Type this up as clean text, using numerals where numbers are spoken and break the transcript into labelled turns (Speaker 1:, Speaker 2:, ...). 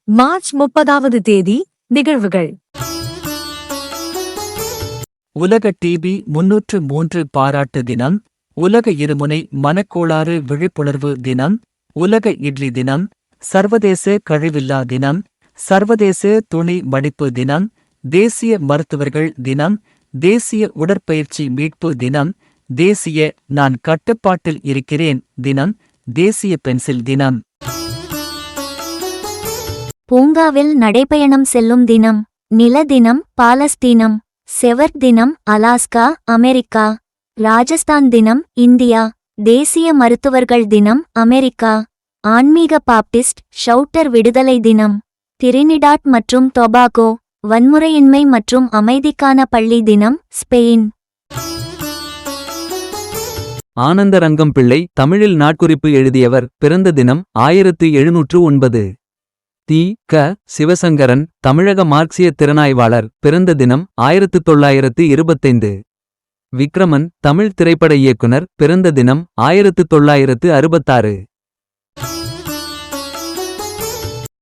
Speaker 1: March 30வது தேதி நிகழ்வுகள்.
Speaker 2: உலக டிபி 303 பாராட்டு தினம், உலக இருமுனை மனக்கோளாறு விழிப்புணர்வு தினம், உலக இட்லி தினம், சர்வதேச கழிவில்லா தினம், சர்வதேச துணி மடிப்பு தினம், தேசிய மருத்துவர்கள் தினம், தேசிய உடற்பயிற்சி மீட்பு தினம், தேசிய நான் கட்டுப்பாட்டில் இருக்கிறேன் தினம், தேசிய பென்சில் தினம்.
Speaker 3: பூங்காவில் நடைபயணம் செல்லும் தினம், நில தினம் பாலஸ்தீனம், செவர் தினம் அலாஸ்கா அமெரிக்கா, ராஜஸ்தான் தினம் இந்தியா, தேசிய மருத்துவர்கள் தினம் அமெரிக்கா, ஆன்மீக பாப்டிஸ்ட் ஷவுட்டர் விடுதலை தினம், திரினிடாட் மற்றும் டொபாகோ, வன்முறையின்மை மற்றும் அமைதிக்கான பள்ளி தினம் ஸ்பெயின்.
Speaker 4: ஆனந்தரங்கம் பிள்ளை தமிழில் நாட்குறிப்பு எழுதியவர். பிறந்த தினம் 1709. தி. க. சிவசங்கரன் தமிழக மார்க்சிய திறனாய்வாளர். பிறந்த தினம் 1925. விக்ரமன் தமிழ் திரைப்பட இயக்குனர். பிறந்த தினம் 1966.